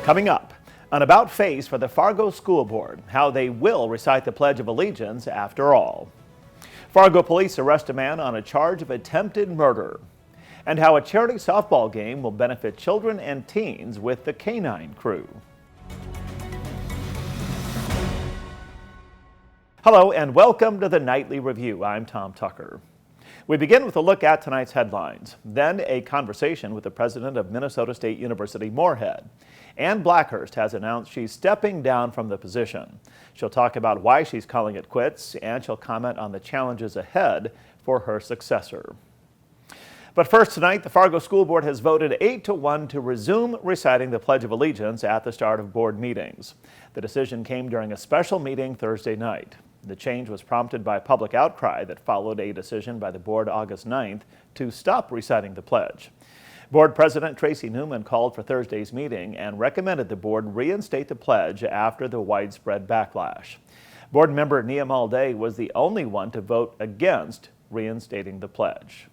Coming up, an about-face for the Fargo School Board, how they will recite the Pledge of Allegiance after all. Fargo police arrest a man on a charge of attempted murder. And how a charity softball game will benefit children and teens with the Canine Crew. Hello and welcome to the Nightly Review. I'm Tom Tucker. We begin with a look at tonight's headlines, then a conversation with the president of Minnesota State University Moorhead. Anne Blackhurst has announced she's stepping down from the position. She'll talk about why she's calling it quits, and she'll comment on the challenges ahead for her successor. But first tonight, the Fargo School Board has voted 8-1 to resume reciting the Pledge of Allegiance at the start of board meetings. The decision came during a special meeting Thursday night. The change was prompted by public outcry that followed a decision by the board August 9th to stop reciting the pledge. Board President Tracy Newman called for Thursday's meeting and recommended the board reinstate the pledge after the widespread backlash. Board member Nia Malday was the only one to vote against reinstating the pledge.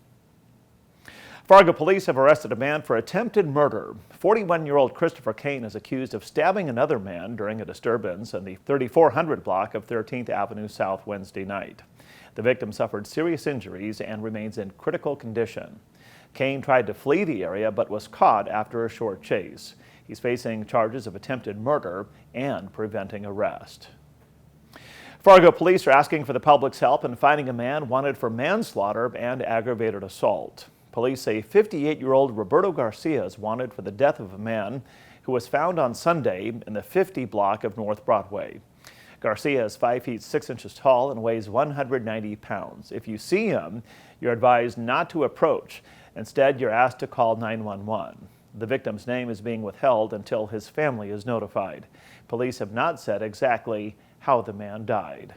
Fargo police have arrested a man for attempted murder. 41-year-old Christopher Kane is accused of stabbing another man during a disturbance in the 3400 block of 13th Avenue South Wednesday night. The victim suffered serious injuries and remains in critical condition. Kane tried to flee the area but was caught after a short chase. He's facing charges of attempted murder and preventing arrest. Fargo police are asking for the public's help in finding a man wanted for manslaughter and aggravated assault. Police say 58-year-old Roberto Garcia is wanted for the death of a man who was found on Sunday in the 50 block of North Broadway. Garcia is 5 feet 6 inches tall and weighs 190 pounds. If you see him, you're advised not to approach. Instead, you're asked to call 911. The victim's name is being withheld until his family is notified. Police have not said exactly how the man died.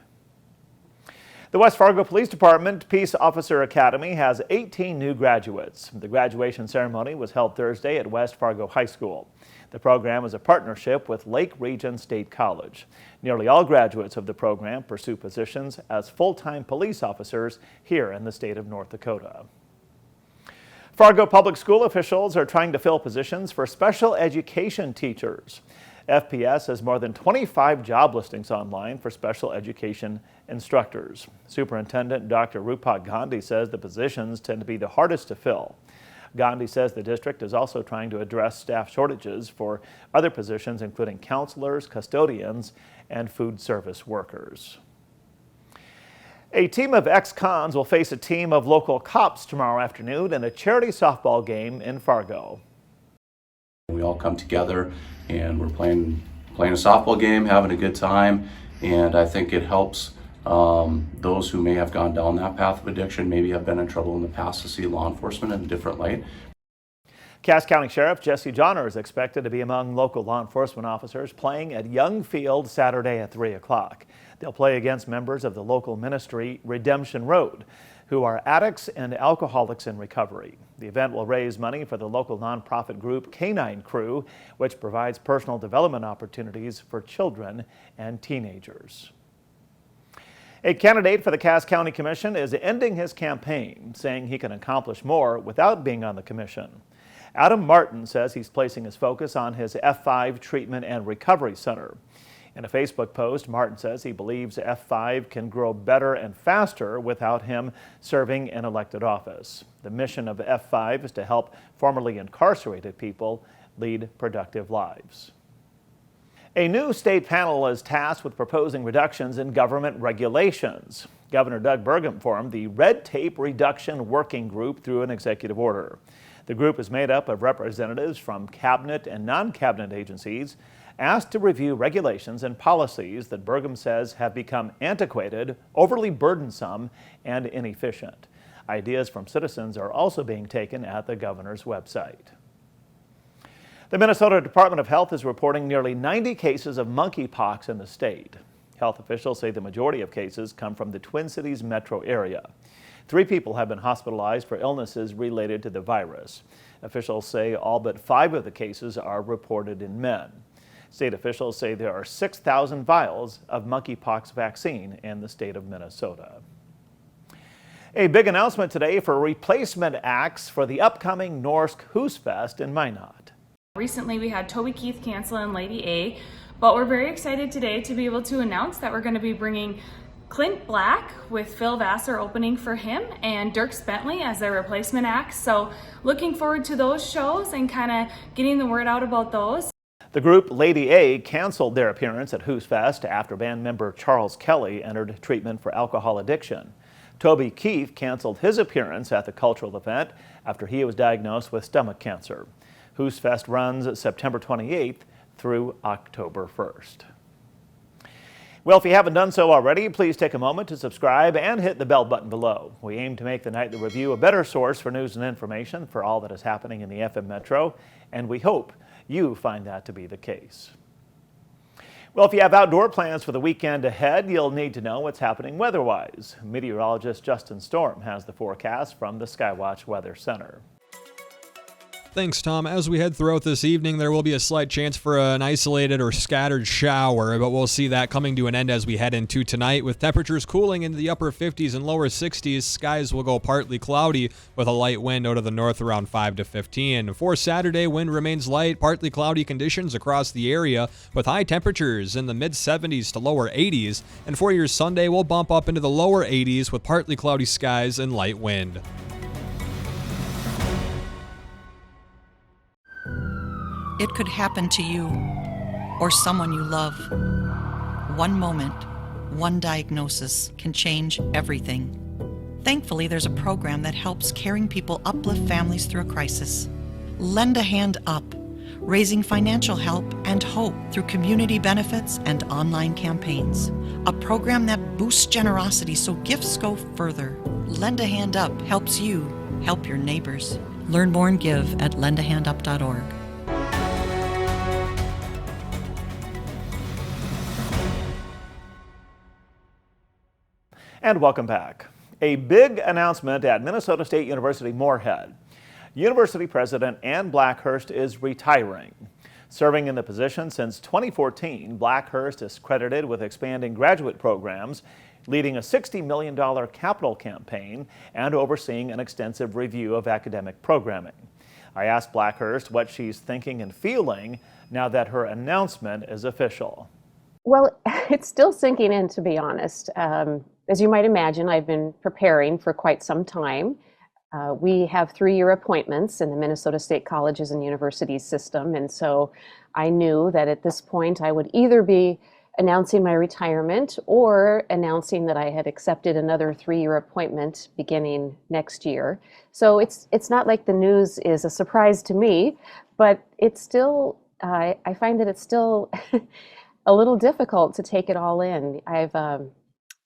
The West Fargo Police Department Peace Officer Academy has 18 new graduates. The graduation ceremony was held Thursday at West Fargo High School. The program is a partnership with Lake Region State College. Nearly all graduates of the program pursue positions as full-time police officers here in the state of North Dakota. Fargo public school officials are trying to fill positions for special education teachers. FPS has more than 25 job listings online for special education instructors. Superintendent Dr. Rupa Gandhi says the positions tend to be the hardest to fill. Gandhi says the district is also trying to address staff shortages for other positions, including counselors, custodians, and food service workers. A team of ex-cons will face a team of local cops tomorrow afternoon in a charity softball game in Fargo. We all come together and we're playing a softball game, having a good time, and I think it helps those who may have gone down that path of addiction, maybe have been in trouble in the past, to see law enforcement in a different light. Cass County Sheriff Jesse Johnner is expected to be among local law enforcement officers playing at Young Field Saturday at 3 o'clock. They'll play against members of the local ministry Redemption Road, who are addicts and alcoholics in recovery. The event will raise money for the local nonprofit group Canine Crew, which provides personal development opportunities for children and teenagers. A candidate for the Cass County Commission is ending his campaign, saying he can accomplish more without being on the commission. Adam Martin says he's placing his focus on his F5 Treatment and Recovery Center. In a Facebook post, Martin says he believes F5 can grow better and faster without him serving in elected office. The mission of F5 is to help formerly incarcerated people lead productive lives. A new state panel is tasked with proposing reductions in government regulations. Governor Doug Burgum formed the Red Tape Reduction Working Group through an executive order. The group is made up of representatives from cabinet and non-cabinet agencies asked to review regulations and policies that Burgum says have become antiquated, overly burdensome, and inefficient. Ideas from citizens are also being taken at the governor's website. The Minnesota Department of Health is reporting nearly 90 cases of monkeypox in the state. Health officials say the majority of cases come from the Twin Cities metro area. 3 people have been hospitalized for illnesses related to the virus. Officials say all but 5 of the cases are reported in men. State officials say there are 6,000 vials of monkeypox vaccine in the state of Minnesota. A big announcement today for replacement acts for the upcoming Norsk Husfest in Minot. Recently we had Toby Keith cancel in Lady A, but we're very excited today to be able to announce that we're going to be bringing Clint Black with Phil Vassar opening for him and Dierks Bentley as their replacement act. So looking forward to those shows and kind of getting the word out about those. The group Lady A canceled their appearance at Who's Fest after band member Charles Kelly entered treatment for alcohol addiction. Toby Keith canceled his appearance at the cultural event after he was diagnosed with stomach cancer. Who's Fest runs September 28th through October 1st. Well, if you haven't done so already, please take a moment to subscribe and hit the bell button below. We aim to make the Nightly Review a better source for news and information for all that is happening in the FM Metro, and we hope you find that to be the case. Well, if you have outdoor plans for the weekend ahead, you'll need to know what's happening weather-wise. Meteorologist Justin Storm has the forecast from the Skywatch Weather Center. Thanks, Tom. As we head throughout this evening, there will be a slight chance for an isolated or scattered shower, but we'll see that coming to an end as we head into tonight. With temperatures cooling into the upper 50s and lower 60s, skies will go partly cloudy with a light wind out of the north around 5 to 15. For Saturday, wind remains light, partly cloudy conditions across the area with high temperatures in the mid-70s to lower 80s. And for your Sunday, we'll bump up into the lower 80s with partly cloudy skies and light wind. It could happen to you or someone you love. One moment, one diagnosis can change everything. Thankfully, there's a program that helps caring people uplift families through a crisis. Lend a Hand Up, raising financial help and hope through community benefits and online campaigns. A program that boosts generosity so gifts go further. Lend a Hand Up helps you help your neighbors. Learn more and give at lendahandup.org. And welcome back. A big announcement at Minnesota State University Moorhead. University President Anne Blackhurst is retiring. Serving in the position since 2014, Blackhurst is credited with expanding graduate programs, leading a $60 million capital campaign, and overseeing an extensive review of academic programming. I asked Blackhurst what she's thinking and feeling now that her announcement is official. Well, it's still sinking in, to be honest. As you might imagine, I've been preparing for quite some time. We have 3-year appointments in the Minnesota State Colleges and Universities system, and so I knew that at this point I would either be announcing my retirement or announcing that I had accepted another 3-year appointment beginning next year. So it's not like the news is a surprise to me, but it's still, I find that it's still a little difficult to take it all in.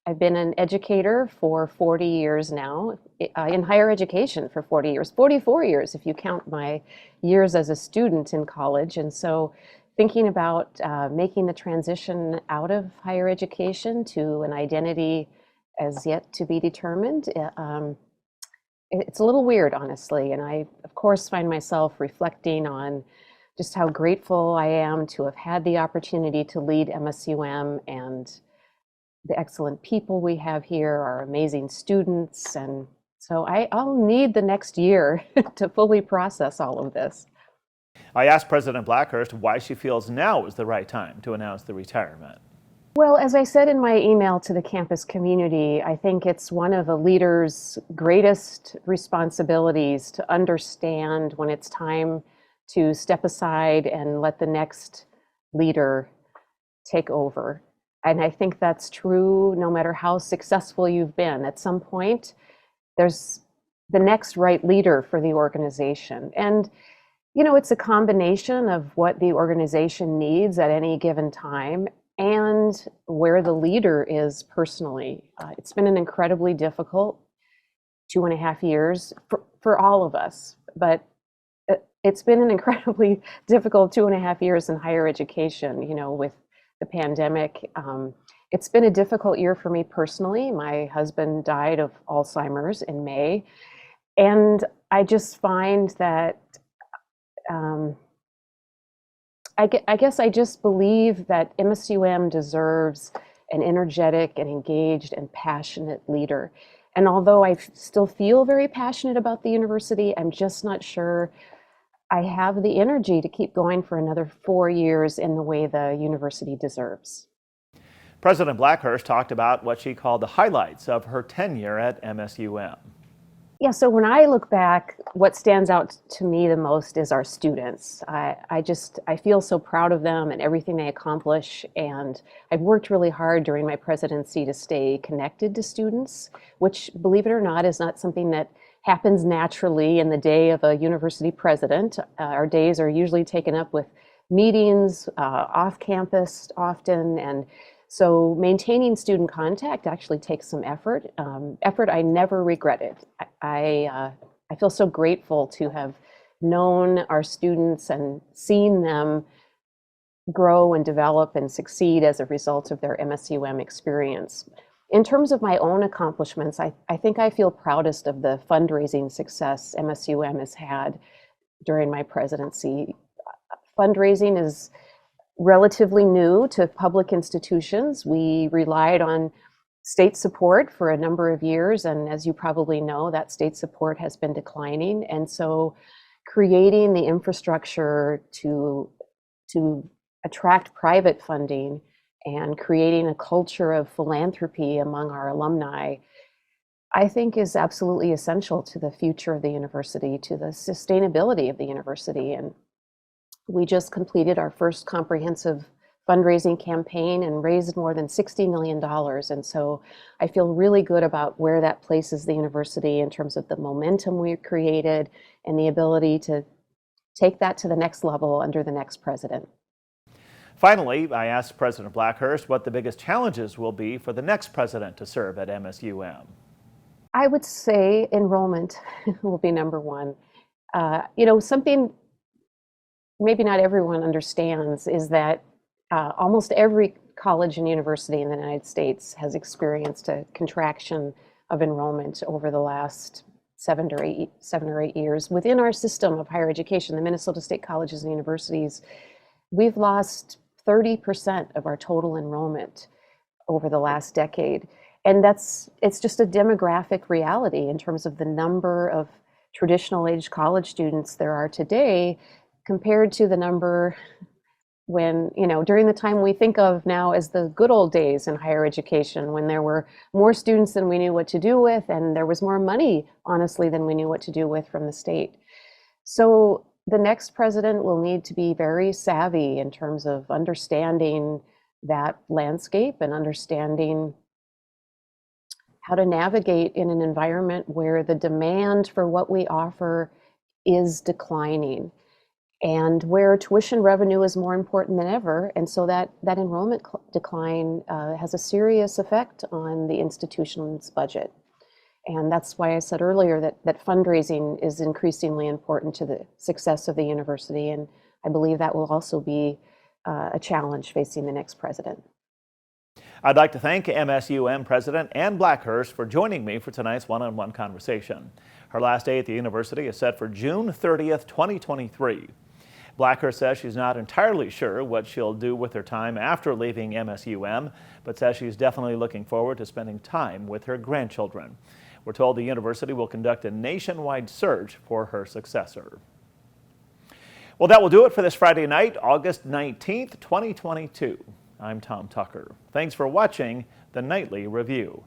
I've been an educator for 40 years now, in higher education for 40 years, 44 years if you count my years as a student in college. And so thinking about making the transition out of higher education to an identity as yet to be determined, it's a little weird, honestly. And I, of course, find myself reflecting on just how grateful I am to have had the opportunity to lead MSUM and the excellent people we have here, our amazing students. And so I'll need the next year to fully process all of this. I asked President Blackhurst why she feels now is the right time to announce the retirement. Well, as I said in my email to the campus community, I think it's one of a leader's greatest responsibilities to understand when it's time to step aside and let the next leader take over. And I think that's true no matter how successful you've been. At some point, there's the next right leader for the organization. And, you know, it's a combination of what the organization needs at any given time and where the leader is personally. It's been an incredibly difficult 2.5 years for all of us, but it's been an incredibly difficult 2.5 years in higher education, you know, with the pandemic. It's been a difficult year for me personally. My husband died of Alzheimer's in May, and I just find that I guess I just believe that MSUM deserves an energetic and engaged and passionate leader. And although I still feel very passionate about the university, I'm just not sure I have the energy to keep going for another 4 years in the way the university deserves. President Blackhurst talked about what she called the highlights of her tenure at MSUM. Yeah, so when I look back, what stands out to me the most is our students. I feel so proud of them and everything they accomplish, and I've worked really hard during my presidency to stay connected to students, which, believe it or not, is not something that happens naturally in the day of a university president. Our days are usually taken up with meetings off campus often, and so maintaining student contact actually takes some effort. Effort I never regretted. I feel so grateful to have known our students and seen them grow and develop and succeed as a result of their MSUM experience. In terms of my own accomplishments, I think I feel proudest of the fundraising success MSUM has had during my presidency. Fundraising is relatively new to public institutions. We relied on state support for a number of years, and as you probably know, that state support has been declining. And so creating the infrastructure to attract private funding and creating a culture of philanthropy among our alumni, I think is absolutely essential to the future of the university, to the sustainability of the university. And we just completed our first comprehensive fundraising campaign and raised more than $60 million. And so I feel really good about where that places the university in terms of the momentum we've created and the ability to take that to the next level under the next president. Finally, I asked President Blackhurst what the biggest challenges will be for the next president to serve at MSUM. I would say enrollment will be number one. Something maybe not everyone understands is that almost every college and university in the United States has experienced a contraction of enrollment over the last 7 or 8 years. Within our system of higher education, the Minnesota State Colleges and Universities, we've lost 30% of our total enrollment over the last decade. And it's just a demographic reality in terms of the number of traditional age college students there are today compared to the number when, during the time we think of now as the good old days in higher education, when there were more students than we knew what to do with, and there was more money, honestly, than we knew what to do with from the state. So the next president will need to be very savvy in terms of understanding that landscape and understanding how to navigate in an environment where the demand for what we offer is declining, and where tuition revenue is more important than ever. And so that enrollment decline has a serious effect on the institution's budget. And that's why I said earlier that fundraising is increasingly important to the success of the university. And I believe that will also be a challenge facing the next president. I'd like to thank MSUM President Anne Blackhurst for joining me for tonight's one-on-one conversation. Her last day at the university is set for June 30th, 2023. Blackhurst says she's not entirely sure what she'll do with her time after leaving MSUM, but says she's definitely looking forward to spending time with her grandchildren. We're told the university will conduct a nationwide search for her successor. Well, that will do it for this Friday night, August 19th, 2022. I'm Tom Tucker. Thanks for watching the Nightly Review.